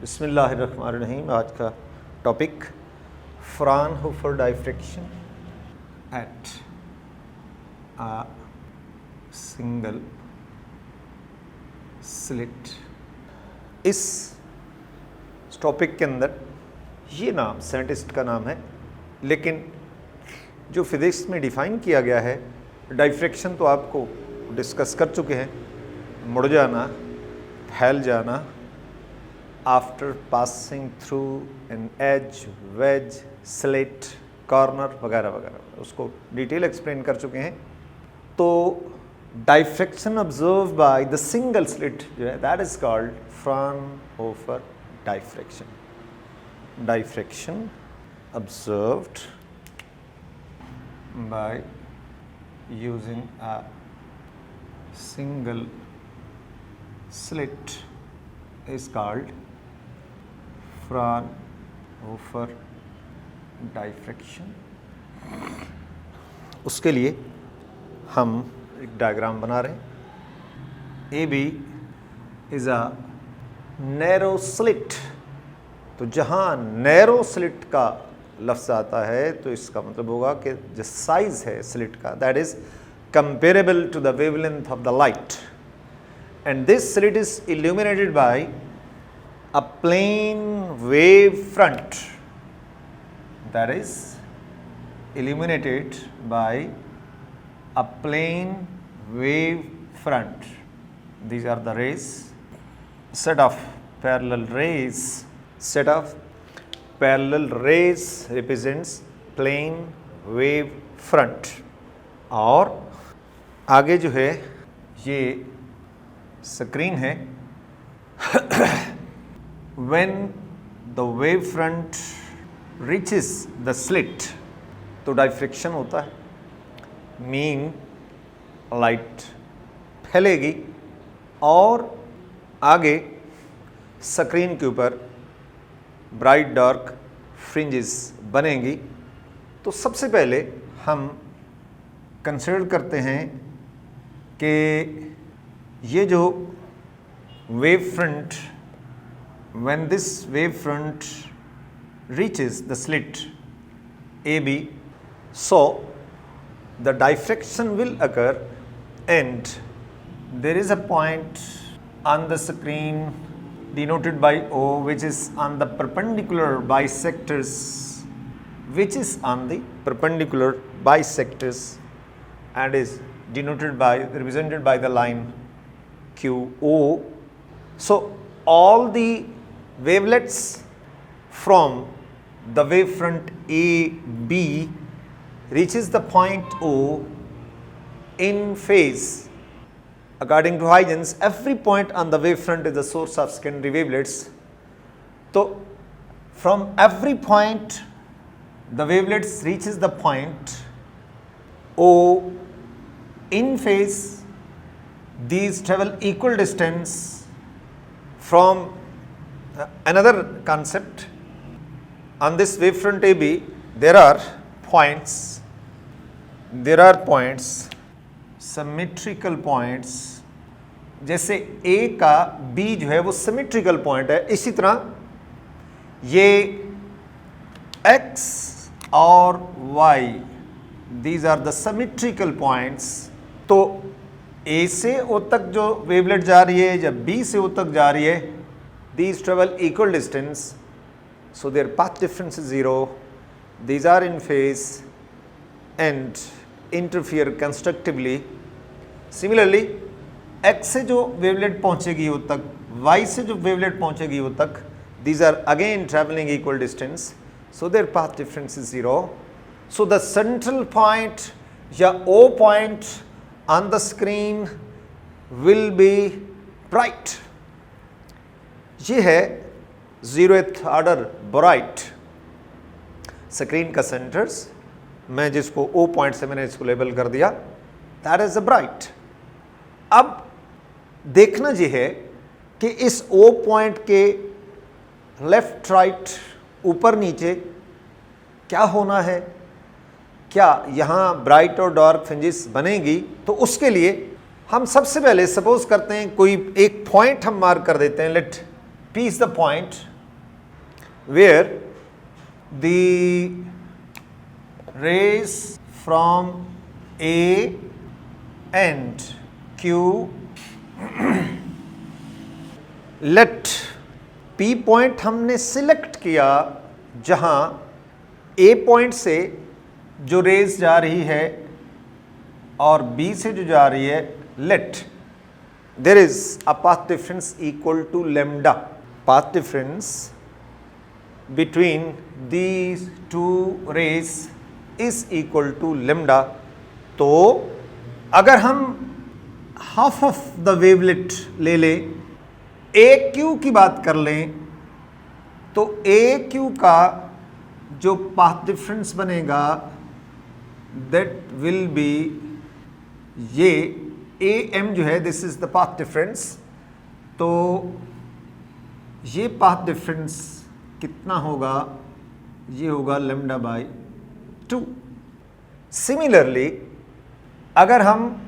बिस्मिल्लाहिर्रहमानिर्रहीम। आज का topic Fraunhofer diffraction at a single slit. इस टॉपिक के अंदर ये नाम साइंटिस्ट का नाम है, लेकिन जो फिजिक्स में डिफाइन किया गया है डाइफ्रैक्शन तो आपको डिस्कस कर चुके हैं। मुड़ जाना, फैल जाना, after passing through an edge, wedge, slit, corner वगैरह वगैरह, उसको डिटेल एक्सप्लेन कर चुके हैं। तो diffraction observe by the single slit जो है that is called Fraunhofer diffraction. Diffraction observed by using a single slit is called Fraunhofer diffraction. उसके लिए हम एक डायग्राम बना रहे हैं। A B is a narrow slit. तो जहाँ नैरो स्लिट का लफ्ज़ आता है तो इसका मतलब होगा कि जो साइज है स्लिट का that is comparable to the wavelength of the light, and this slit is illuminated by a plane wave front, that is illuminated by a plane wave front. These are the rays, set of parallel rays. Set of parallel rays represents plane wave front. और आगे जो है ये screen है। When the wave front reaches the slit तो diffraction होता है, mean light फैलेगी और आगे स्क्रीन के ऊपर ब्राइट डार्क फ्रिंजेस बनेंगी। तो सबसे पहले हम कंसिडर करते हैं कि ये जो wave front, when this wave front reaches the slit AB, so the diffraction will occur and there is a point on the screen denoted by O which is on the perpendicular bisectors, which is on the perpendicular bisectors and is denoted by, represented by the line QO. So all the wavelets from the wavefront AB reaches the point O in phase. According to Huygens, every point on the wavefront is the source of secondary wavelets. So from every point the wavelets reaches the point O in phase. These travel equal distance. From another concept, on this wavefront AB there are points, symmetrical points. जैसे A का B जो है वो symmetrical point है, इसी तरह ये X और Y these are the symmetrical points. तो A से O तक जो वेवलेट जा रही है, जब B से O तक जा रही है, these travel equal distance, so their path difference is 0. These are in phase and interfere constructively. Similarly, X से जो वेवलेट पहुंचेगी O तक, Y से जो वेवलेट पहुंचेगी O तक, these are again traveling equal distance, so their path difference is 0. So the central point या O point on the screen will be bright. ये है 0th ऑर्डर ब्राइट स्क्रीन का centres, मैं जिसको O पॉइंट से मैंने इसको लेबल कर दिया, दैट इज अ ब्राइट। अब देखना ये है कि इस O पॉइंट के लेफ्ट राइट ऊपर नीचे क्या होना है, क्या यहाँ ब्राइट और डार्क फ्रिंजेस बनेगी। तो उसके लिए हम सबसे पहले सपोज करते हैं कोई एक पॉइंट हम मार्क कर देते हैं, late P is the point where the rays from A and Q let P point हमने सिलेक्ट किया जहां A पॉइंट से जो रेज जा रही है और B से जो जा रही है, let there is a path difference equal to lambda. Path difference between these two rays is equal to lambda. तो अगर हम हाफ ऑफ द वेवलेट ले लें, ए क्यू की बात कर लें, तो ए क्यू का जो पाथ डिफरेंस बनेगा दैट विल बी ये ए एम जो है, this is the path difference. तो ये पाथ डिफरेंस कितना होगा? ये होगा लैम्डा बाई 2. सिमिलरली अगर हम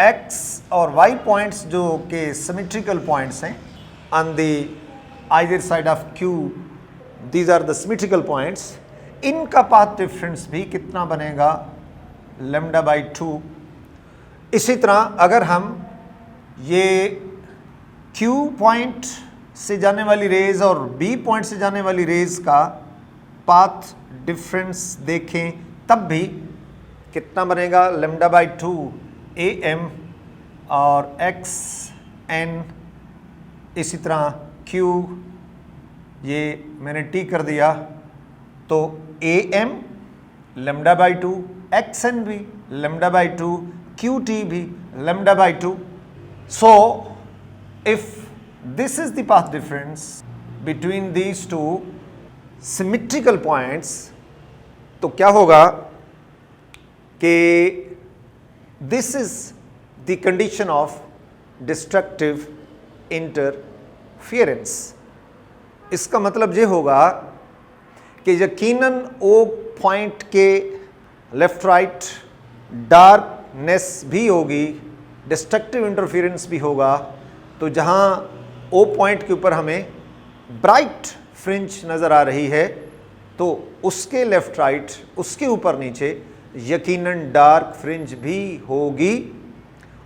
x और y पॉइंट्स जो के सिमेट्रिकल पॉइंट्स हैं on the either side of q, these are the symmetrical points, इनका पाथ डिफरेंस भी कितना बनेगा? Lambda by 2. इसी तरह अगर हम ये q पॉइंट से जाने वाली रेज और b पॉइंट से जाने वाली रेज का पाथ डिफरेंस देखें, तब भी कितना बनेगा? लैम्डा बाई 2 ए एम और एक्स एन, इसी तरह क्यू, ये मैंने टी कर दिया, तो A M lambda by 2, X N भी लैम्डा बाई 2, क्यू टी भी lambda by 2. So if this is the path difference between these two symmetrical points, तो क्या होगा कि this is the condition of destructive interference. इसका मतलब ये होगा कि यकीनन ओ पॉइंट के लेफ्ट राइट डार्कनेस भी होगी, डिस्ट्रक्टिव इंटरफियरेंस भी होगा. तो जहाँ ओ पॉइंट के ऊपर हमें ब्राइट फ्रिंज नज़र आ रही है, तो उसके लेफ्ट राइट, उसके ऊपर नीचे यकीनन डार्क फ्रिंज भी होगी.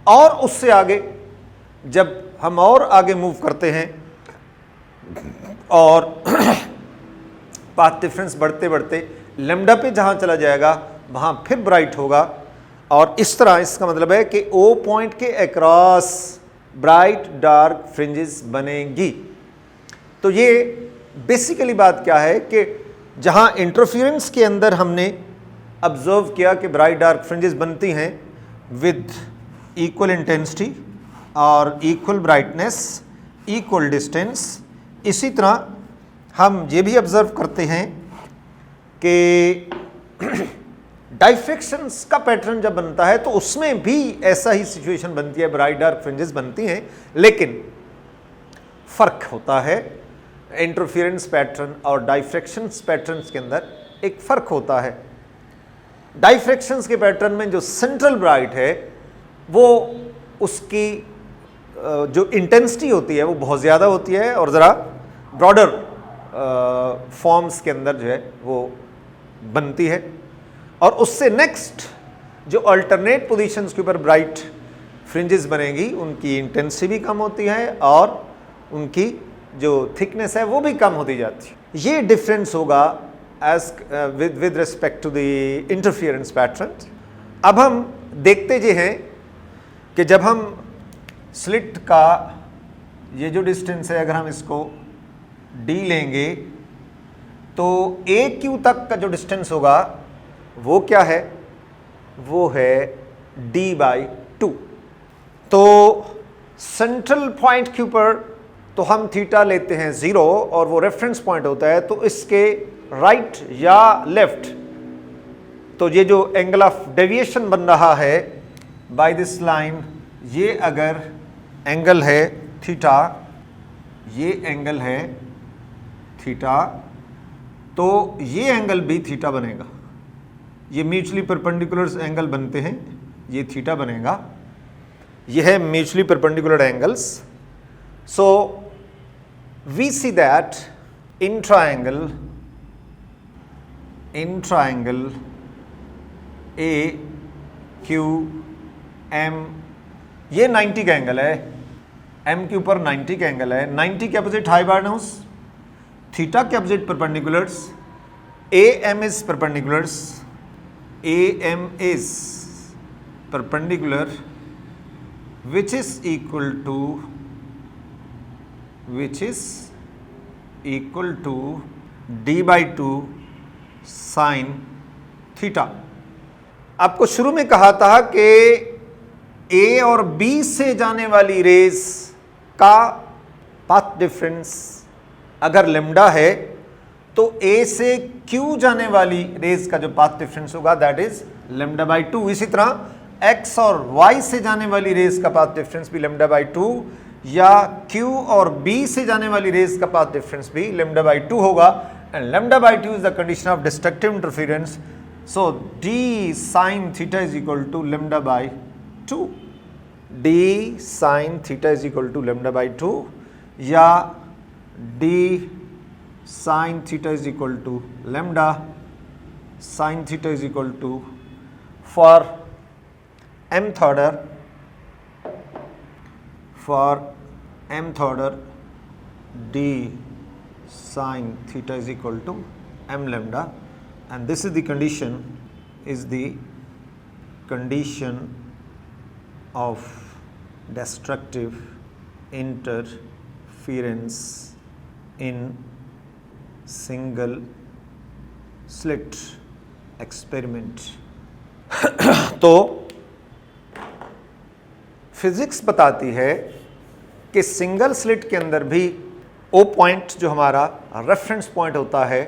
और उससे आगे जब हम और आगे मूव करते हैं और पाथ डिफरेंस बढ़ते बढ़ते लैम्डा पे जहाँ चला जाएगा वहाँ फिर ब्राइट होगा. और इस तरह इसका मतलब है कि ओ पॉइंट के अक्रॉस ब्राइट डार्क फ्रिंजेस बनेंगी. तो ये बेसिकली बात क्या है कि जहाँ इंटरफियरेंस के अंदर हमने ऑब्जर्व किया कि ब्राइट डार्क फ्रिंजेस बनती हैं विद इक्वल इंटेंसिटी और इक्वल ब्राइटनेस, इक्वल डिस्टेंस. इसी तरह हम ये भी ऑब्जर्व करते हैं कि डाइफ्रैक्शंस का पैटर्न जब बनता है तो उसमें भी ऐसा ही सिचुएशन बनती है, ब्राइट डार्क फ्रिंजेस बनती हैं, लेकिन फ़र्क होता है. इंटरफियरेंस पैटर्न और डाइफ्रैक्शंस पैटर्न्स के अंदर एक फ़र्क होता है. डाइफ्रैक्शंस के पैटर्न में जो सेंट्रल ब्राइट है वो उसकी जो इंटेंसिटी होती है वो बहुत ज़्यादा होती है और ज़रा ब्रॉडर फॉर्म्स के अंदर जो है वो बनती है. और उससे नेक्स्ट जो अल्टरनेट पोजीशंस के ऊपर ब्राइट फ्रिंजेस बनेगी उनकी इंटेंसिटी भी कम होती है और उनकी जो थिकनेस है वो भी कम होती जाती है. ये डिफरेंस होगा as with respect to the interference pattern. अब हम देखते ये हैं कि जब हम स्लिट का ये जो डिस्टेंस है, अगर हम इसको d लेंगे तो ए क्यू तक का जो डिस्टेंस होगा वो क्या है? वो है d बाई 2. तो सेंट्रल पॉइंट के ऊपर तो हम थीटा लेते हैं 0 और वो रेफरेंस पॉइंट होता है, तो इसके राइट या लेफ्ट, तो ये जो एंगल ऑफ डेविएशन बन रहा है बाय दिस लाइन, ये अगर एंगल है थीटा, ये एंगल है थीटा, तो ये एंगल भी थीटा बनेगा. ये म्यूचुअली परपेंडिकुलर एंगल बनते हैं, ये थीटा बनेगा. ये है mutually perpendicular angles. So we see that in triangle A Q M, ये 90 का एंगल है, एम के ऊपर 90 का एंगल है, 90 के अपोजिट हाइपोटेन्यूज, थीटा के opposite perpendiculars, A M is perpendiculars, A M is perpendicular which is equal to d by 2 sin theta. आपको शुरू में कहा था कि ए और बी से जाने वाली रेज का पाथ डिफरेंस अगर लेमडा है तो ए से क्यू जाने वाली रेज का जो पाथ डिफरेंस होगा दैट इज लेमडा बाई 2। इसी तरह x और y से जाने वाली रेज का पाथ डिफरेंस भी लेमडा बाई 2, या q और b से जाने वाली रेज का पाथ डिफरेंस भी लेमडा बाई 2 होगा। And lambda by 2 is the condition of destructive interference. So d sin theta is equal to lambda by 2, d sin theta is equal to lambda by 2, या d sin theta is equal to lambda sin theta is equal to for mth order d sin theta is equal to m lambda, and this is the condition of destructive interference in single slit experiment। तो physics बताती है कि single slit के अंदर भी O point जो हमारा reference point होता है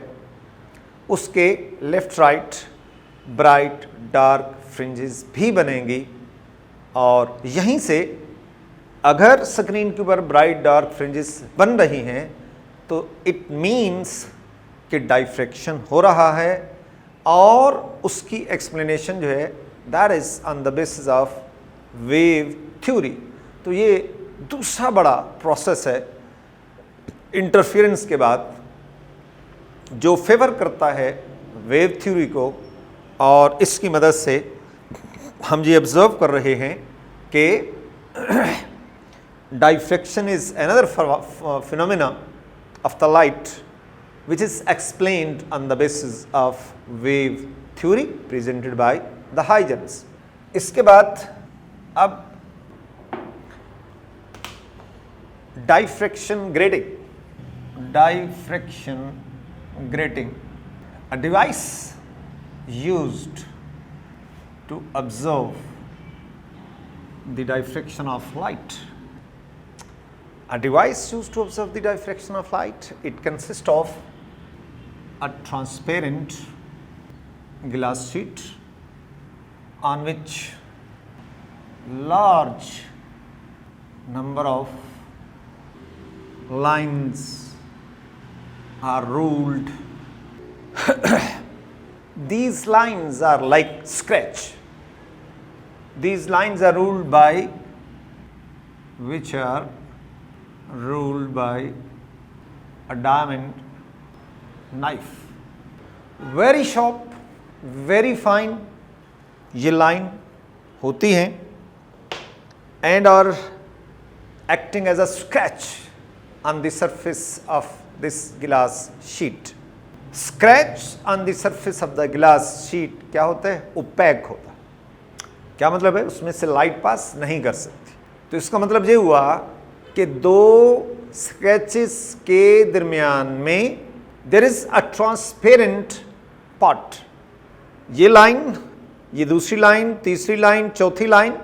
उसके left right bright dark fringes भी बनेंगी, और यहीं से अगर स्क्रीन के ऊपर ब्राइट डार्क फ्रिंजेस बन रही हैं तो इट मीन्स कि डाइफ्रैक्शन हो रहा है, और उसकी एक्सप्लेनेशन जो है that is on the basis of wave theory. तो ये दूसरा बड़ा प्रोसेस है इंटरफेरेंस के बाद जो फेवर करता है वेव थ्योरी को, और इसकी मदद से हम ये ऑब्जर्व कर रहे हैं कि diffraction is another phenomena of the light which is explained on the basis of wave theory presented by the Huygens। इसके बाद अब diffraction grating, a device used to observe the diffraction of light, it consists of a transparent glass sheet on which large number of lines are ruled. These lines are like scratch. These lines are ruled by a diamond knife, very sharp, very fine ये line होती हैं, and are acting as a scratch on the surface of this glass sheet। scratch on the surface of the glass sheet क्या होता है? opaque होता है। क्या मतलब है? उसमें से लाइट पास नहीं कर सकती। तो इसका मतलब ये हुआ कि दो स्क्रैचेस के दरमियान में there is a transparent part. ये लाइन, ये दूसरी लाइन, तीसरी लाइन, चौथी लाइन,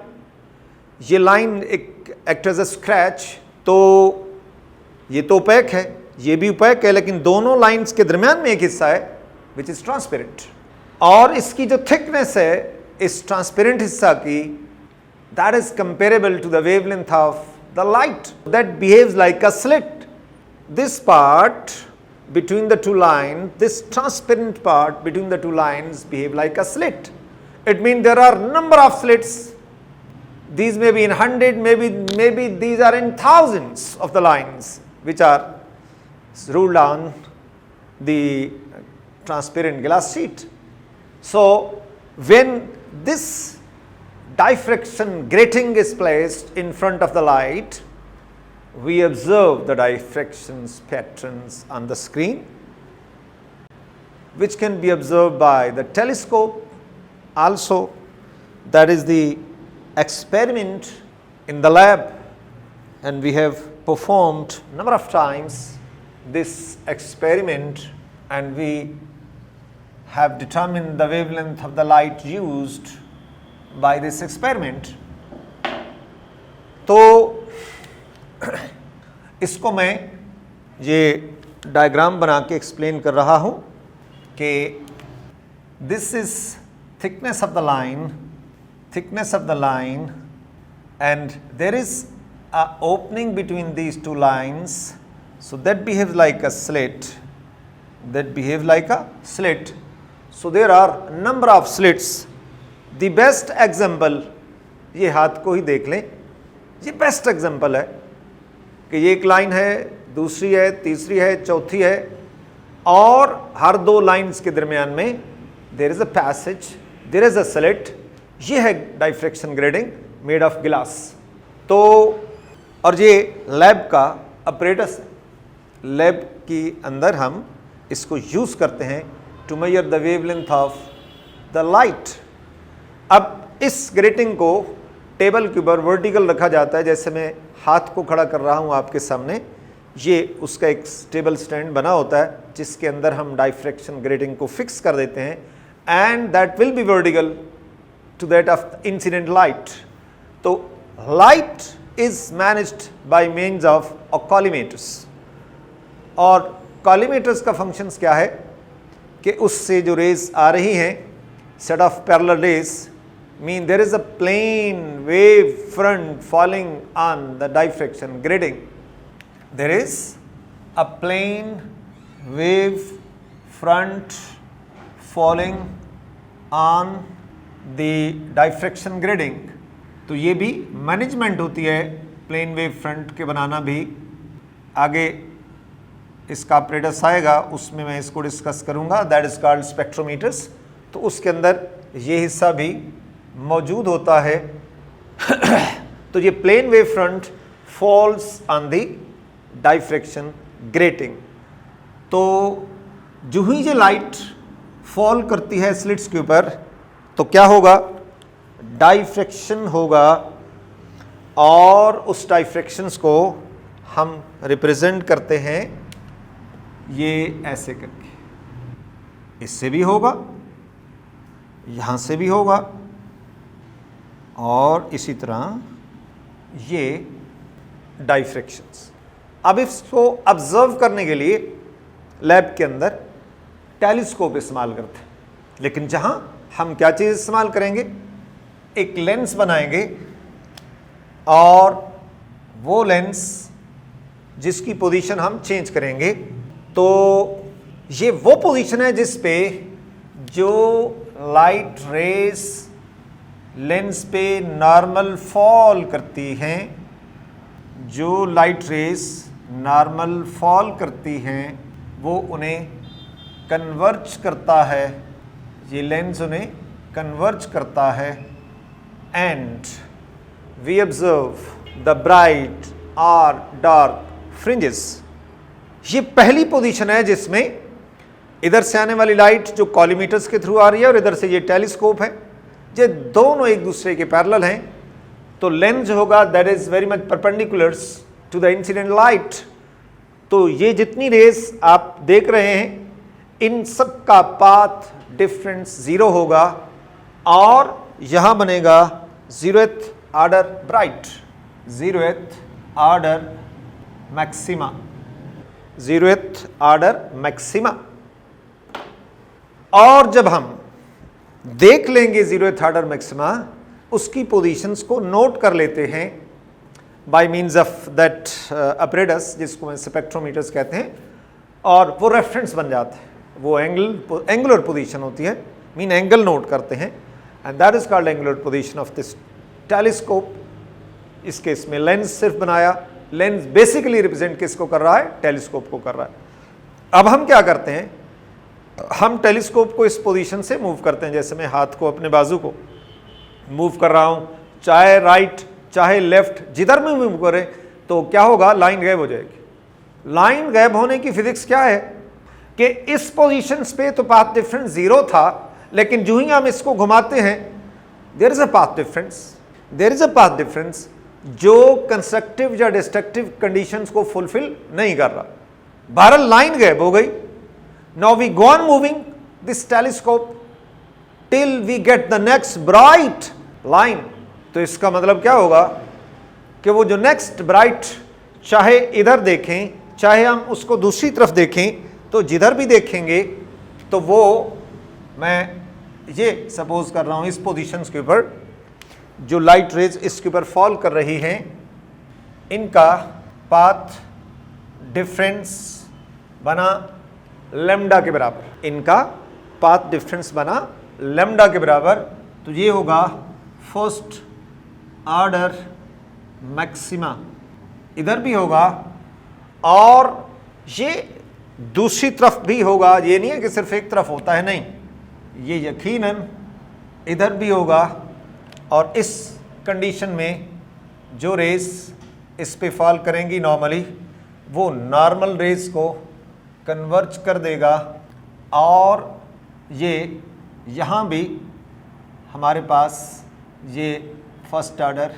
ये लाइन एक एक्ट एज अ स्क्रैच। तो ये तो ओपेक है, ये भी ओपेक है, लेकिन दोनों लाइंस के दरमियान में एक हिस्सा है विच इज ट्रांसपेरेंट, और इसकी जो थिकनेस है इस ट्रांसपेरेंट हिस्सा की that is comparable to the wavelength of the light that behaves like a slit. This part between the two lines, this transparent part between the two lines behave like a slit. It means there are number of slits. These may be in 100, maybe these are in thousands of the lines which are ruled on the transparent glass sheet. So when this diffraction grating is placed in front of the light, we observe the diffractions patterns on the screen, which can be observed by the telescope also. That is the experiment in the lab, and we have performed number of times this experiment, and we have determined the wavelength of the light used by this experiment. तो इसको मैं ये diagram बना के explain कर रहा हूँ कि this is thickness of the line, and there is a opening between these two lines, so that behaves like a slit, so there are number of slits. The best example, ये हाथ को ही देख लें, ये बेस्ट एग्जाम्पल है कि ये एक लाइन है, दूसरी है, तीसरी है, चौथी है, और हर दो लाइंस के दरमियान में there is a passage, there is a slit. ये है diffraction grating made of glass. तो और ये लैब का अपरेटस है. लैब के अंदर हम इसको यूज़ करते हैं to measure the wavelength of the light. अब इस ग्रेटिंग को टेबल के ऊपर वर्टिकल रखा जाता है. जैसे मैं हाथ को खड़ा कर रहा हूँ आपके सामने, ये उसका एक टेबल स्टैंड बना होता है जिसके अंदर हम डाइफ्रैक्शन ग्रेटिंग को फिक्स कर देते हैं, and that will be vertical to that of incident light. तो light is managed by means of collimators, और कॉलीमेटर्स का फंक्शंस क्या है कि उससे जो रेज आ रही हैं, set of parallel raise, mean there is a plane wave front falling on the diffraction grating. There is a plane wave front falling on the diffraction grating. तो ये भी मैनेजमेंट होती है प्लेन वेव फ्रंट के बनाना भी. आगे इसका apparatus आएगा, उसमें मैं इसको डिस्कस करूंगा. That is called spectrometers. तो उसके अंदर ये हिस्सा भी मौजूद होता है. तो ये plane wave front falls on the diffraction grating. तो जो ही ये लाइट फॉल करती है स्लिट्स के ऊपर, तो क्या होगा, डाइफ्रैक्शन होगा, और उस डाइफ्रैक्शंस को हम रिप्रेजेंट करते हैं ये ऐसे करके. इससे भी होगा, यहाँ से भी होगा, और इसी तरह ये डाइफ्रैक्शंस. अब इसको ऑब्जर्व करने के लिए लैब के अंदर टेलीस्कोप इस्तेमाल करते हैं. लेकिन जहाँ हम क्या चीज़ इस्तेमाल करेंगे, एक लेंस बनाएंगे, और वो लेंस जिसकी पोजीशन हम चेंज करेंगे. तो ये वो पोजीशन है जिस पे जो लाइट रेस लेंस पे नॉर्मल फॉल करती हैं, जो लाइट रेस नॉर्मल फॉल करती हैं, वो उन्हें कन्वर्ज करता है, ये लेंस उन्हें कन्वर्ज करता है, and we observe the bright और डार्क फ्रिंजेस. ये पहली पोजीशन है जिसमें इधर से आने वाली लाइट जो कॉलीमीटर्स के थ्रू आ रही है, और इधर से ये टेलीस्कोप है, ये दोनों एक दूसरे के पैरेलल हैं. तो लेंस होगा that is very much perpendiculars to the incident light. तो ये जितनी रेस आप देख रहे हैं, इन सब का पाथ डिफरेंस 0 होगा, और यहां बनेगा 0th order bright, 0th order maxima, 0th order maxima. और जब हम देख लेंगे 0th ऑर्डर मैक्सिमा, उसकी पोजीशंस को नोट कर लेते हैं by means of that apparatus, जिसको मैं स्पेक्ट्रोमीटर्स कहते हैं, और वो रेफरेंस बन जाता है. वो एंगुलर पोजीशन होती है, मीन एंगल नोट करते हैं, and that is called angular position of this telescope. इस केस में लेंस सिर्फ बनाया. लेंस बेसिकली रिप्रेजेंट किसको कर रहा है, टेलीस्कोप को कर रहा है. अब हम क्या करते हैं, हम टेलीस्कोप को इस पोजीशन से मूव करते हैं। जैसे मैं हाथ को, अपने बाजू को मूव कर रहा हूं, चाहे राइट चाहे लेफ्ट, जिधर में मूव करें तो क्या होगा, लाइन गायब हो जाएगी। लाइन गायब होने की फिजिक्स क्या है कि इस पोजीशन पे तो पाथ डिफरेंस 0 था, लेकिन जो ही हम इसको घुमाते हैं there is a path difference, there is a path difference जो कंस्ट्रक्टिव या डिस्ट्रक्टिव कंडीशंस को फुलफिल नहीं कर रहा। बहरहाल लाइन गायब हो गई। Now we go on moving this telescope till we get the next bright line. तो इसका मतलब क्या होगा कि वो जो नेक्स्ट ब्राइट, चाहे इधर देखें चाहे हम उसको दूसरी तरफ देखें, तो जिधर भी देखेंगे तो वो, मैं ये सपोज कर रहा हूं इस पोजीशंस के ऊपर जो लाइट रेज इसके ऊपर फॉल कर रही हैं, इनका पाथ डिफरेंस बना लैम्डा के बराबर, इनका पाथ डिफरेंस बना लैम्डा के बराबर। तो ये होगा फर्स्ट ऑर्डर मैक्सिमा, इधर भी होगा और ये दूसरी तरफ भी होगा। ये नहीं है कि सिर्फ एक तरफ होता है, नहीं, ये यकीनन इधर भी होगा। और इस कंडीशन में जो रेस इस पे फॉल करेंगी नॉर्मली, वो नॉर्मल रेस को कन्वर्ज कर देगा और ये यहाँ भी हमारे पास ये फर्स्ट ऑर्डर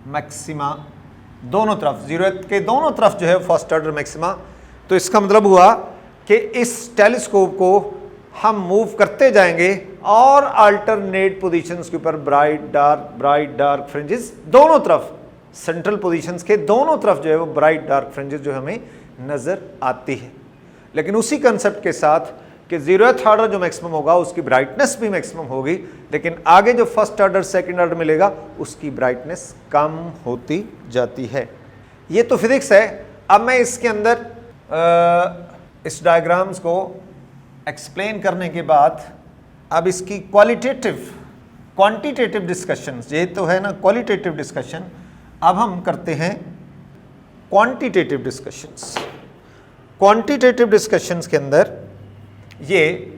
मैक्सिमा दोनों तरफ, जीरोथ के दोनों तरफ जो है फर्स्ट ऑर्डर मैक्सिमा। तो इसका मतलब हुआ कि इस टेलीस्कोप को हम मूव करते जाएंगे और अल्टरनेट पोजीशंस के ऊपर ब्राइट डार्क फ्रिंजेस दोनों तरफ, सेंट्रल पोजीशंस के दोनों तरफ जो है वो ब्राइट डार्क फ्रिंजेस जो हमें नजर आती है। लेकिन उसी कंसेप्ट के साथ कि जीरोथ ऑर्डर जो मैक्सिमम होगा उसकी ब्राइटनेस भी मैक्सिमम होगी, लेकिन आगे जो फर्स्ट ऑर्डर सेकंड ऑर्डर मिलेगा उसकी ब्राइटनेस कम होती जाती है। ये तो फिजिक्स है। अब मैं इसके अंदर इस डायग्राम्स को एक्सप्लेन करने के बाद अब इसकी क्वांटिटेटिव डिस्कशंस, ये तो है ना क्वालिटेटिव डिस्कशन, अब हम करते हैं क्वांटिटेटिव डिस्कशंस। क्वांटिटेटिव डिस्कशंस के अंदर ये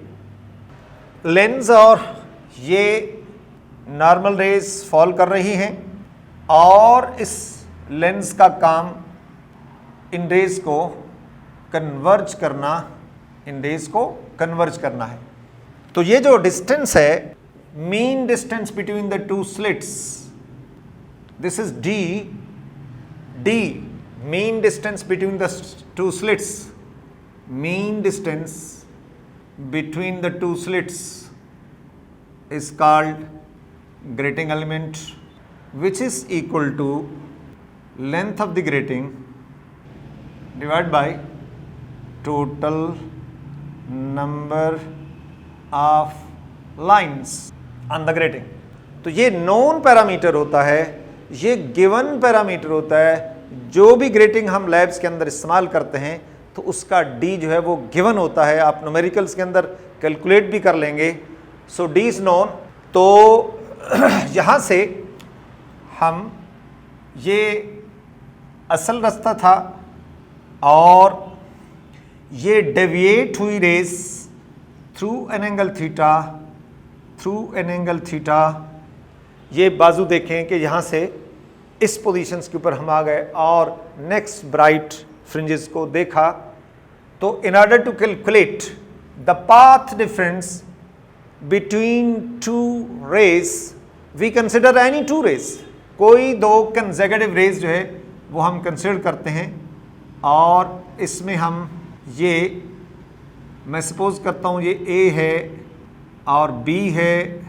लेंस और ये नॉर्मल रेज फॉल कर रही हैं और इस लेंस का काम इन रेज को कन्वर्ज करना, इन रेज को कन्वर्ज करना है। तो ये जो डिस्टेंस है, mean distance between the two slits, this is D, mean distance between the two slits, mean distance between the two slits is called grating element, which is equal to length of the grating divided by total number of lines on the grating। तो ये known parameter होता है, ये given parameter होता है। जो भी grating हम लैब्स के अंदर इस्तेमाल करते हैं तो उसका डी जो है वो गिवन होता है। आप न्यूमेरिकल्स के अंदर कैलकुलेट भी कर लेंगे। सो डी इज नोन। तो यहाँ से हम, ये असल रास्ता था और ये डेविएट हुई rays through an angle theta, ये बाजू देखें कि यहाँ से इस पोजीशंस के ऊपर हम आ गए और नेक्स्ट ब्राइट फ्रिंजेस को देखा। तो in order to calculate the path difference between two rays we consider any two rays, कोई दो कंसेक्यूटिव रेज जो है वो हम कंसिडर करते हैं और इसमें हम ये, मैं सपोज करता हूँ ये ए है और बी है,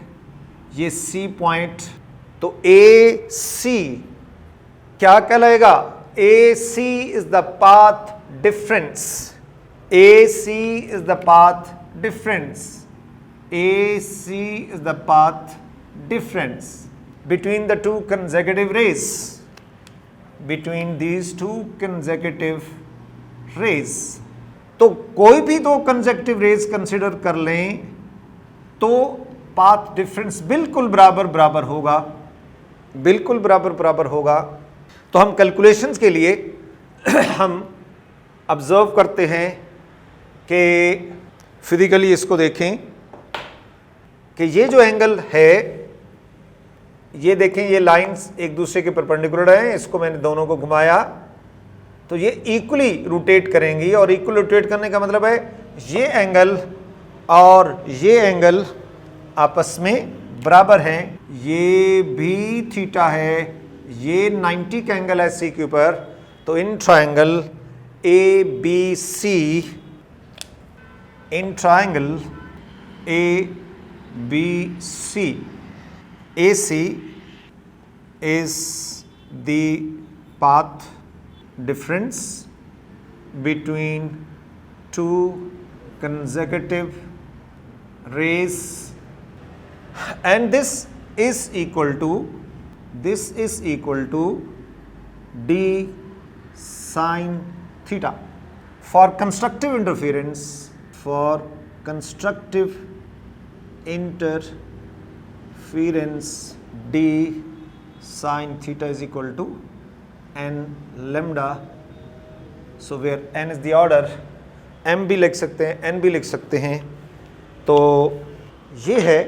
ये सी पॉइंट। तो ए सी क्या कहलाएगा? AC is the path difference, AC is the path difference, AC is the path difference between the two consecutive rays, between these two consecutive rays। तो कोई भी दो consecutive rays कंसिडर कर लें तो पाथ डिफरेंस बिल्कुल बराबर होगा, बिल्कुल बराबर होगा। तो हम कैलकुलेशंस के लिए हम ऑब्जर्व करते हैं कि फिजिकली इसको देखें कि ये जो एंगल है, ये देखें, ये लाइंस एक दूसरे के परपेंडिकुलर हैं, इसको मैंने दोनों को घुमाया तो ये इक्वली रोटेट करेंगी, और इक्वल रोटेट करने का मतलब है ये एंगल और ये एंगल आपस में बराबर हैं। ये भी थीटा है, ये 90 का एंगल है सी के ऊपर, तो in triangle A B C, in triangle A B C, A C is the path difference between two consecutive rays, and this is equal to d sin theta. For constructive interference, d sin theta is equal to n lambda. So where n is the order, m भी लिख सकते हैं, n भी लिख सकते हैं। तो ये है,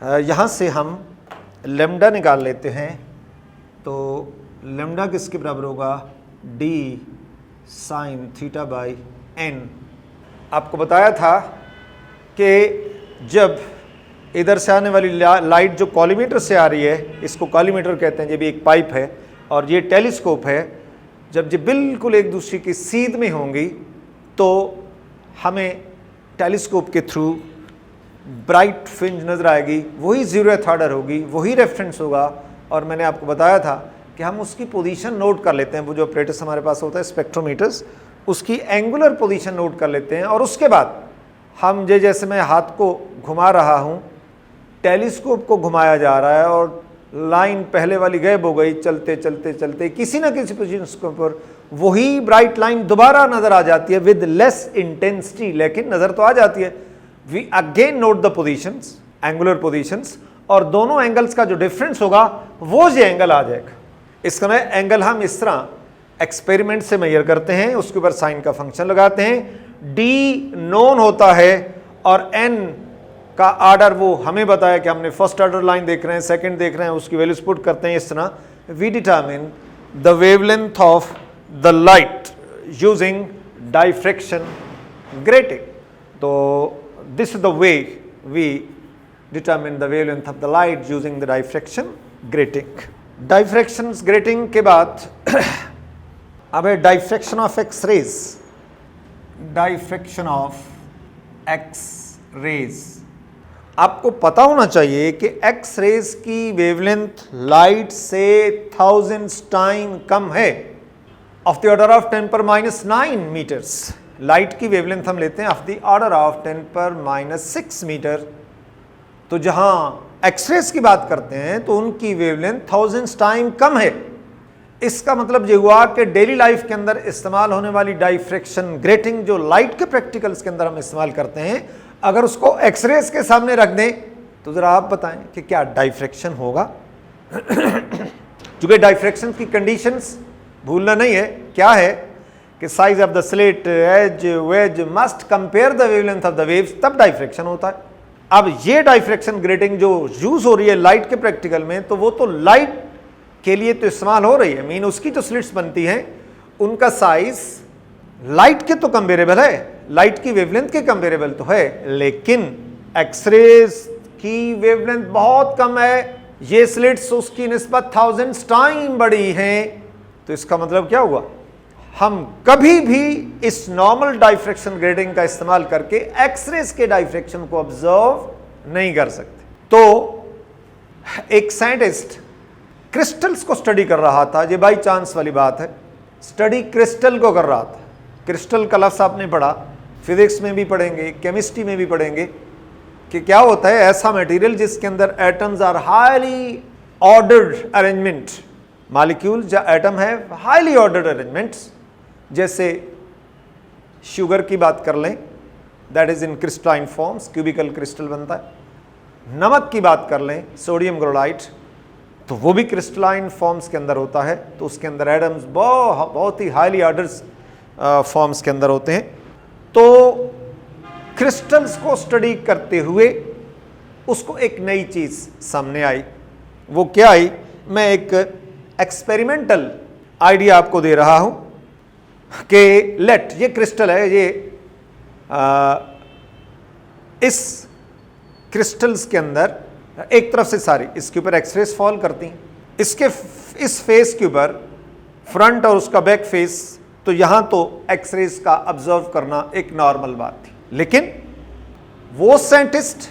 यहाँ से हम लैम्डा निकाल लेते हैं, तो लैम्डा किसके बराबर होगा, d sin theta by n। आपको बताया था कि जब इधर से आने वाली लाइट जो कॉलीमीटर से आ रही है, इसको कॉलीमीटर कहते हैं, ये भी एक पाइप है, और ये टेलीस्कोप है, जब ये बिल्कुल एक दूसरे की सीध में होंगी तो हमें टेलीस्कोप के थ्रू ब्राइट फ्रिंज नज़र आएगी, वही 0th ऑर्डर होगी, वही रेफरेंस होगा। और मैंने आपको बताया था कि हम उसकी पोजीशन नोट कर लेते हैं, वो जो ऑपरेटर्स हमारे पास होता है स्पेक्ट्रोमीटर्स, उसकी एंगुलर पोजीशन नोट कर लेते हैं, और उसके बाद हम जैसे मैं हाथ को घुमा रहा हूँ, टेलीस्कोप को घुमाया जा रहा है और लाइन पहले वाली गायब हो गई, चलते चलते चलते किसी ना किसी पोजीशन पर वही ब्राइट लाइन दोबारा नजर आ जाती है विद लेस इंटेंसिटी, लेकिन नजर तो आ जाती है। We again note the positions, angular positions, और दोनों एंगल्स का जो डिफरेंस होगा वो ये एंगल आ जाएगा। इसका एंगल हम इस तरह एक्सपेरिमेंट से मेजर करते हैं, उसके ऊपर साइन का फंक्शन लगाते हैं, डी नोन होता है और एन का आर्डर वो हमें बताया कि हमने फर्स्ट ऑर्डर लाइन देख रहे हैं, सेकंड देख रहे हैं, उसकी वैल्यूज पुट करते हैं। इस तरह we determine the wavelength of the light using diffraction grating. तो this is the way we determine the wavelength of the light using the diffraction grating. Diffraction grating के बाद अब है diffraction of X rays. Diffraction of X rays, आपको पता होना चाहिए कि एक्स रेज की वेवलेंथ लाइट से 1000 टाइम कम है, of the order of 10⁻⁹ metres. Light की वेवलेंथ हम लेते हैं of the order of 10⁻⁶ metre. तो जहां एक्स रेज की बात करते हैं तो उनकी वेवलेंथ 1000 टाइम कम है। इसका मतलब ये हुआ कि डेली लाइफ के अंदर इस्तेमाल होने वाली डाइफ्रैक्शन ग्रेटिंग जो लाइट के प्रैक्टिकल्स के अंदर हम इस्तेमाल करते हैं, अगर उसको एक्सरेज के सामने रख दें तो जरा आप बताएं कि क्या डाइफ्रैक्शन होगा। क्योंकि डाइफ्रैक्शन की कंडीशंस भूलना नहीं है, क्या है कि size of the slit, edge, wedge must compare the wavelength of the waves, तब डाइफ्रैक्शन होता है। अब ये डाइफ्रैक्शन ग्रेटिंग जो यूज हो रही है लाइट के प्रैक्टिकल में, तो वो तो लाइट के लिए तो इस्तेमाल हो रही है, मीन उसकी जो स्लिट्स बनती हैं उनका साइज लाइट के तो कंपेरेबल है, लाइट की वेवलेंथ के कंपेरेबल तो है, लेकिन एक्सरेज की वेवलेंथ बहुत कम है, ये स्लिट्स उसकी निस्बत 1000 टाइम बड़ी हैं। तो इसका मतलब क्या हुआ, हम कभी भी इस नॉर्मल डाइफ्रैक्शन ग्रेटिंग का इस्तेमाल करके एक्सरेज के डाइफ्रैक्शन को ऑब्जर्व नहीं कर सकते। तो एक साइंटिस्ट क्रिस्टल्स को स्टडी कर रहा था, ये बाई चांस वाली बात है, स्टडी क्रिस्टल को कर रहा था। क्रिस्टल का लफ्ज़ आपने पढ़ा, फिजिक्स में भी पढ़ेंगे, केमिस्ट्री में भी पढ़ेंगे कि क्या होता है ऐसा मटेरियल जिसके अंदर atoms are highly ordered arrangement, molecule या एटम है हाईली ऑर्डर्ड अरेंजमेंट्स। जैसे शुगर की बात कर लें, that is in crystalline forms, cubical crystal बनता है। नमक की बात कर लें, सोडियम क्लोराइड, तो वो भी क्रिस्टलाइन फॉर्म्स के अंदर होता है, तो उसके अंदर एटम्स बहुत ही हाईली ऑर्डर्स फॉर्म्स के अंदर होते हैं। तो क्रिस्टल्स को स्टडी करते हुए उसको एक नई चीज सामने आई। वो क्या आई? मैं एक एक्सपेरिमेंटल आइडिया आपको दे रहा हूं कि लेट, ये क्रिस्टल है, ये इस क्रिस्टल्स के अंदर एक तरफ से सारी इसके ऊपर एक्सरेज फॉल करती हैं। इसके इस फेस के ऊपर फ्रंट और उसका बैक फेस, तो यहां तो एक्सरेज का ऑब्जर्व करना एक नॉर्मल बात थी। लेकिन वो साइंटिस्ट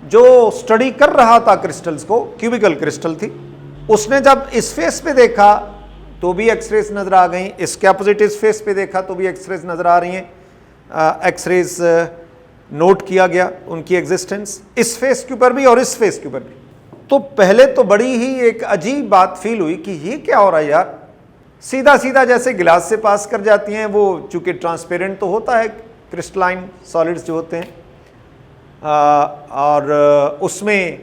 जो स्टडी कर रहा था क्रिस्टल्स को, क्यूबिकल क्रिस्टल थी, उसने जब इस फेस पे देखा तो भी एक्सरेज नजर आ गई, इसके अपोजिट इस फेस पे देखा तो भी एक्सरेज नजर आ रही हैं। एक्सरेज नोट किया गया उनकी एग्जिस्टेंस, इस फेस के ऊपर भी और इस फेस के ऊपर भी। तो पहले तो बड़ी ही एक अजीब बात फील हुई कि ये क्या हो रहा है यार, सीधा सीधा जैसे गिलास से पास कर जाती हैं, वो चूंकि ट्रांसपेरेंट तो होता है क्रिस्टलाइन सॉलिड्स जो होते हैं, और उसमें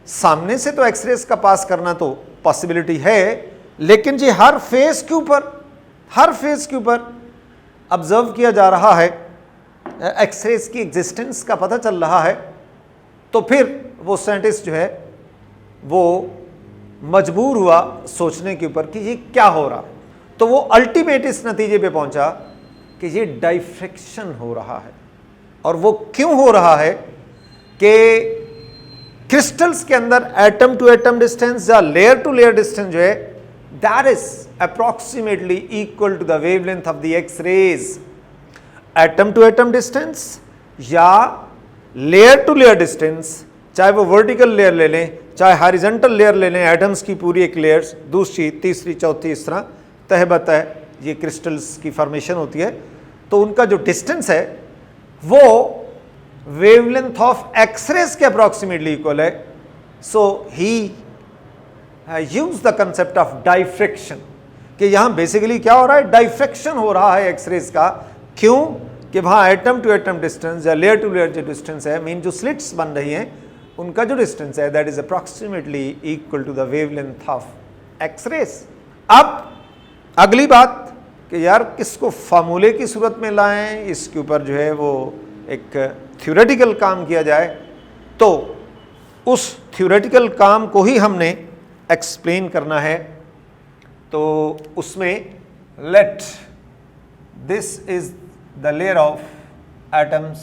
सामने से तो एक्सरेज का पास करना तो पॉसिबिलिटी है, लेकिन जी हर फेस के ऊपर ऑब्जर्व किया जा रहा है, एक्सरेज की एग्जिस्टेंस का पता चल रहा है। तो फिर वो साइंटिस्ट जो है वो मजबूर हुआ सोचने के ऊपर कि ये क्या हो रहा है। तो वो अल्टीमेट इस नतीजे पे पहुंचा कि ये डाइफ्रैक्शन हो रहा है। और वो क्यों हो रहा है कि क्रिस्टल्स के अंदर एटम टू एटम डिस्टेंस या लेयर टू लेयर डिस्टेंस जो है that is approximately equal to the wavelength of the X rays. Atom to atom distance या लेयर टू लेयर डिस्टेंस, चाहे वो वर्टिकल लेयर ले लें चाहे हॉरिजॉन्टल लेयर ले लें, एटम्स की पूरी एक लेयर्स, दूसरी तीसरी चौथी, इस तरह तह बतह ये क्रिस्टल्स की फॉर्मेशन होती है। तो उनका जो डिस्टेंस है वो वेवलेंथ ऑफ एक्सरेज के अप्रॉक्सीमेटली इक्वल है। So he use the concept of diffraction, कि यहां बेसिकली क्या हो रहा है, डाइफ्रैक्शन हो रहा है एक्सरेज का। क्यों? कि वहां एटम टू एटम डिस्टेंस या लेयर टू लेयर जो डिस्टेंस है, मीन जो स्लिट्स बन रही हैं उनका जो डिस्टेंस है that is approximately equal to the wavelength of X rays. अब अगली बात कि यार किसको फार्मूले की सूरत में लाएं, इसके ऊपर जो है वो एक थ्योरेटिकल काम किया जाए। तो उस थ्योरेटिकल काम को ही हमने एक्सप्लेन करना है। तो उसमें let this is the layer of atoms,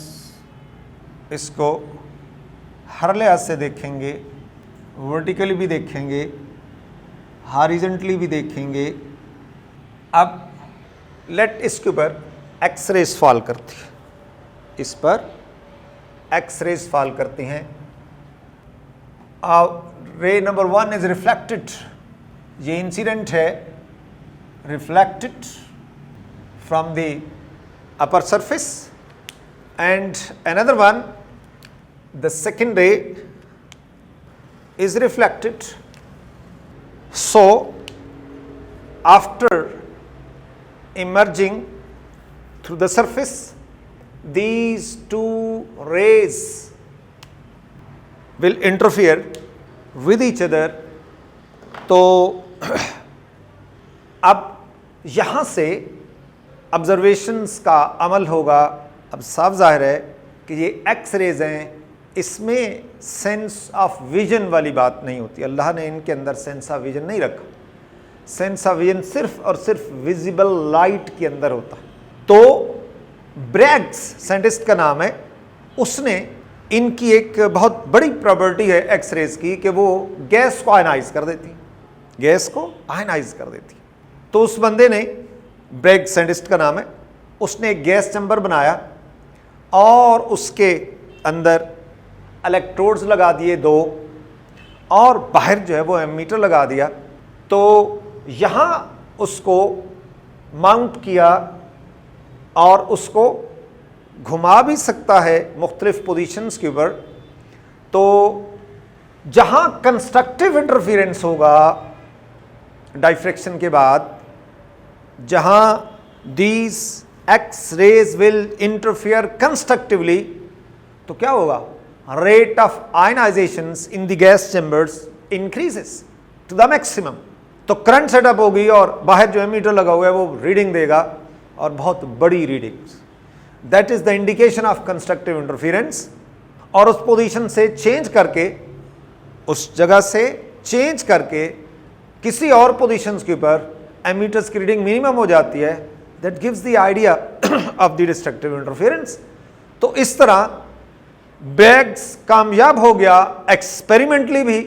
इसको हर लिहाज से देखेंगे, वर्टिकली भी देखेंगे, हॉरिजॉन्टली भी देखेंगे। अब लेट इसके ऊपर एक्सरेज फॉल करती है, इस पर एक्सरेज फॉल करती हैं। रे नंबर 1 इज रिफ्लेक्टेड, ये इंसिडेंट है, reflected from the upper surface, and another one, the second ray is reflected. So after emerging through the surface, these two rays will interfere with each other. तो अब यहां से observations का अमल होगा। अब साफ जाहिर है कि ये एक्स रेज हैं, इसमें सेंस ऑफ विजन वाली बात नहीं होती। अल्लाह ने इनके अंदर सेंस ऑफ विजन नहीं रखा। सेंस ऑफ विजन सिर्फ और सिर्फ विजिबल लाइट के अंदर होता है। तो ब्रैग्स साइंटिस्ट का नाम है, उसने इनकी एक बहुत बड़ी प्रॉपर्टी है एक्स रेज की कि वो गैस को आयनाइज कर देती, गैस को आयनाइज कर देती। तो उस बंदे ने, ब्रैग साइंटिस्ट का नाम है, उसने एक गैस चैम्बर बनाया और उसके अंदर इलेक्ट्रोड्स लगा दिए 2, और बाहर जो है वो एमीटर लगा दिया। तो यहाँ उसको माउंट किया और उसको घुमा भी सकता है मुख्तलिफ पोजीशंस के ऊपर। तो जहाँ कंस्ट्रक्टिव इंटरफेरेंस होगा डाइफ्रैक्शन के बाद, जहां these X rays will interfere constructively, तो क्या होगा, rate of ionizations in the gas chambers increases to the maximum। तो करंट सेटअप होगी और बाहर जो एमीटर लगा हुआ है वो रीडिंग देगा, और बहुत बड़ी readings. That is the indication of constructive interference. और उस पोजीशन से चेंज करके, उस जगह से चेंज करके किसी और पोजीशंस के ऊपर एमीटर्स की रीडिंग मिनिमम हो जाती है, that gives the idea of the destructive interference. तो इस तरह ब्रेग्स कामयाब हो गया एक्सपेरिमेंटली भी,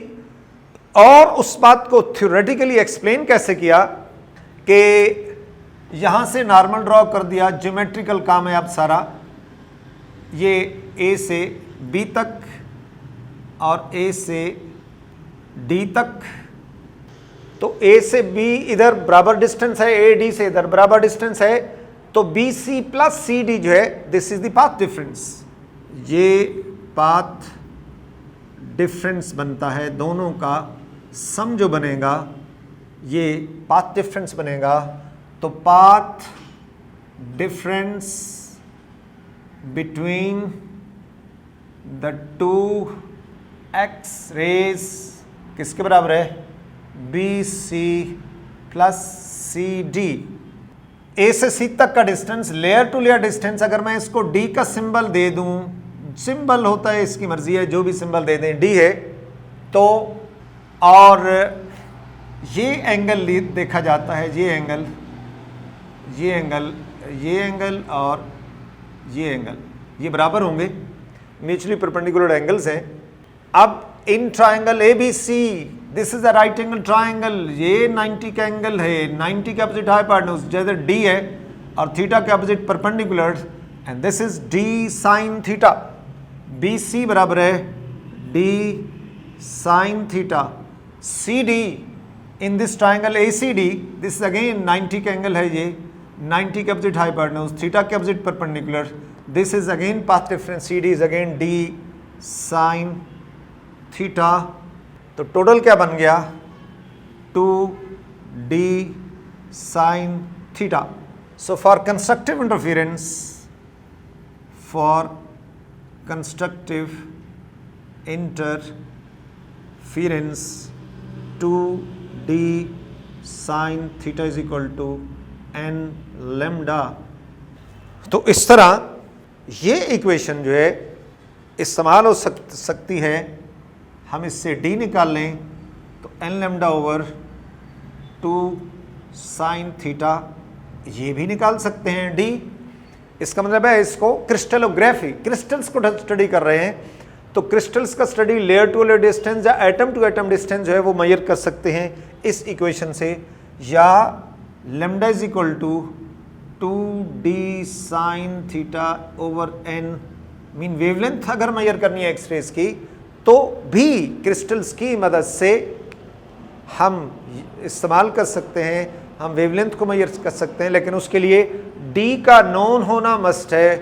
और उस बात को थ्योरेटिकली एक्सप्लेन कैसे किया कि यहां से नॉर्मल ड्रॉ कर दिया, ज्योमेट्रिकल काम है अब सारा, ये ए से बी तक और ए से डी तक। तो ए से बी इधर बराबर डिस्टेंस है, ए डी से इधर बराबर डिस्टेंस है, तो B C plus C D जो है this is the path difference. ये पाथ डिफरेंस बनता है, दोनों का सम जो बनेगा ये पाथ डिफरेंस बनेगा। तो path difference between the two X rays किसके बराबर है? B C plus C D. A से सी तक का distance, layer to layer distance, अगर मैं इसको डी का सिंबल दे दूं, सिंबल होता है इसकी मर्जी है, जो भी सिंबल दे दें, डी है तो, और ये एंगल देखा जाता है, ये एंगल, ये एंगल, ये एंगल और ये एंगल, ये बराबर होंगे, म्यूचुअली परपेंडिकुलर एंगल्स हैं। अब in triangle A B C, this is a right angle triangle, ये 90 का एंगल है, 90 के अपोजिट हाइपोटेन्यूज जैसे डी है और थीटा के opposite perpendicular, and this is d sine theta. B C बराबर है d sine theta. C D in this triangle A C D, this is again 90 का एंगल है, ये 90 के अपोजिट हाइपोटेन्यूज, थीटा के opposite perpendicular, this is again path difference, C D is again d sine theta. तो total क्या बन गया? 2d sin theta. So for constructive interference, interference 2d sin theta is equal to n lambda। तो इस तरह ये equation जो है इस्तेमाल हो सकती है। हम इससे d निकाल लें तो n lambda over 2 sine theta, ये भी निकाल सकते हैं d। इसका मतलब है इसको क्रिस्टलोग्राफी, क्रिस्टल्स को स्टडी कर रहे हैं तो क्रिस्टल्स का study layer to layer distance या एटम टू एटम डिस्टेंस जो है वो मेजर कर सकते हैं इस इक्वेशन से। या lambda is equal to 2d sine theta over n, mean wavelength अगर मेजर करनी है एक्सरेज की तो भी क्रिस्टल्स की मदद से हम इस्तेमाल कर सकते हैं, हम वेवलेंथ को मेजर कर सकते हैं, लेकिन उसके लिए d का नोन होना मस्ट है।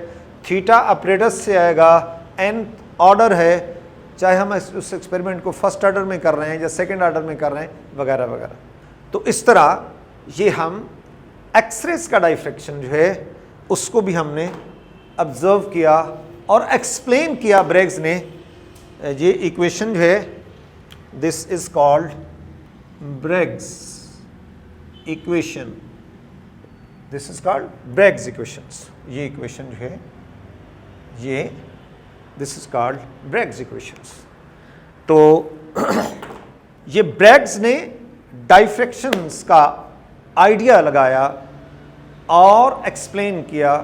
थीटा ऑपरेटर्स से आएगा, n ऑर्डर है, चाहे हम उस एक्सपेरिमेंट को फर्स्ट ऑर्डर में कर रहे हैं या सेकंड ऑर्डर में कर रहे हैं वगैरह वगैरह। तो इस तरह ये हम एक्सरेज का डाइफ्रैक्शन जो है उसको भी हमने ऑब्जर्व किया और एक्सप्लेन किया ब्रेग्स ने। ये इक्वेशन जो है this is called Bragg's equation, this is called Bragg's equations. ये इक्वेशन जो है ये this is called Bragg's equations. तो ये ब्रेग्स ने डाइफ्रैक्शंस का आइडिया लगाया और एक्सप्लेन किया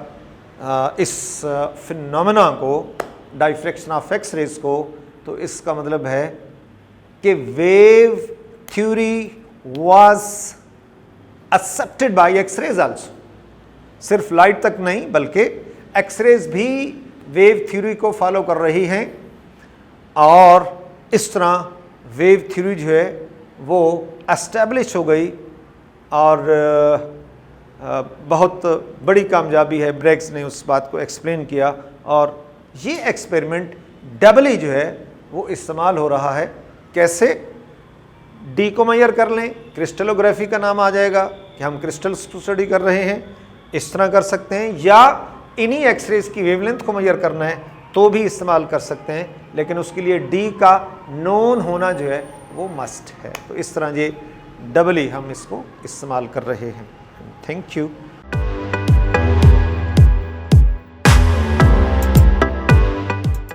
इस फिनोमेना को, डाइफ्रैक्शन ऑफ एक्स रेज को। तो इसका मतलब है कि wave theory was accepted by X rays also. सिर्फ लाइट तक नहीं बल्कि एक्स रेज भी वेव थ्योरी को फॉलो कर रही हैं, और इस तरह वेव थ्योरी जो है वो एस्टेब्लिश हो गई और बहुत बड़ी कामयाबी है। ब्रेग्स ने उस बात को एक्सप्लेन किया और ये एक्सपेरिमेंट डबली जो है वो इस्तेमाल हो रहा है। कैसे? डी को मेजर कर लें, क्रिस्टलोग्राफी का नाम आ जाएगा कि हम क्रिस्टल्स को स्टडी कर रहे हैं, इस तरह कर सकते हैं, या इन्हीं एक्सरेज की वेवलेंथ को मेजर करना है तो भी इस्तेमाल कर सकते हैं, लेकिन उसके लिए डी का नोन होना जो है वो मस्ट है। तो इस तरह ये डबली हम इसको इस्तेमाल कर रहे हैं। Thank you.